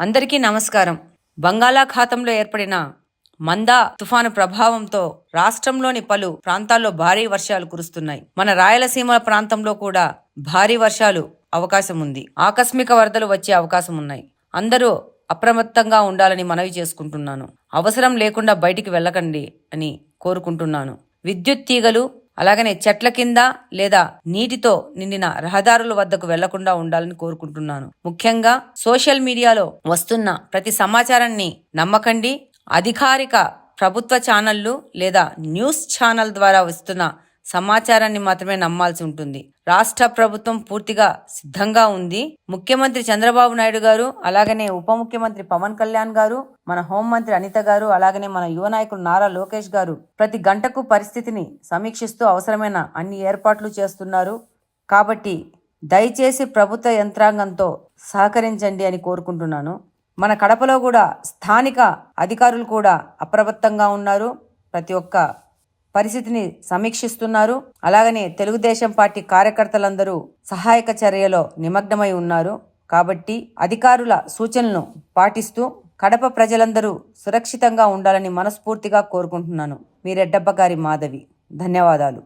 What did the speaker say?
అందరికీ నమస్కారం. బంగాళాఖాతంలో ఏర్పడిన మందా తుఫాను ప్రభావంతో రాష్ట్రంలోని పలు ప్రాంతాల్లో భారీ వర్షాలు కురుస్తున్నాయి. మన రాయలసీమ ప్రాంతంలో కూడా భారీ వర్షాలు అవకాశం ఉంది. ఆకస్మిక వరదలు వచ్చే అవకాశం ఉన్నాయి. అందరూ అప్రమత్తంగా ఉండాలని మనవి చేసుకుంటున్నాను. అవసరం లేకుండా బయటికి వెళ్ళకండి అని కోరుకుంటున్నాను. విద్యుత్ తీగలు అలాగనే చెట్ల కింద లేదా నీటితో నిండిన రహదారుల వద్దకు వెళ్లకుండా ఉండాలని కోరుకుంటున్నాను. ముఖ్యంగా సోషల్ మీడియాలో వస్తున్న ప్రతి సమాచారాన్ని నమ్మకండి. అధికారిక ప్రభుత్వ ఛానళ్లు లేదా న్యూస్ ఛానల్ ద్వారా వస్తున్న సమాచారాన్ని మాత్రమే నమ్మాల్సి ఉంటుంది. రాష్ట్ర ప్రభుత్వం పూర్తిగా సిద్ధంగా ఉంది. ముఖ్యమంత్రి చంద్రబాబు నాయుడు గారు, అలాగనే ఉప ముఖ్యమంత్రి పవన్ కళ్యాణ్ గారు, మన హోంమంత్రి అనిత గారు, అలాగనే మన యువ నాయకులు నారా లోకేష్ గారు ప్రతి గంటకు పరిస్థితిని సమీక్షిస్తూ అవసరమైన అన్ని ఏర్పాట్లు చేస్తున్నారు. కాబట్టి దయచేసి ప్రభుత్వ యంత్రాంగంతో సహకరించండి అని కోరుకుంటున్నాను. మన కడపలో కూడా స్థానిక అధికారులు కూడా అప్రమత్తంగా ఉన్నారు. ప్రతి ఒక్క పరిస్థితిని సమీక్షిస్తున్నారు. అలాగనే తెలుగుదేశం పార్టీ కార్యకర్తలందరూ సహాయక చర్యలో నిమగ్నమై ఉన్నారు. కాబట్టి అధికారుల సూచనలను పాటిస్తూ కడప ప్రజలందరూ సురక్షితంగా ఉండాలని మనస్ఫూర్తిగా కోరుకుంటున్నాను. మీ రెడ్డప్ప గారి మాధవి. ధన్యవాదాలు.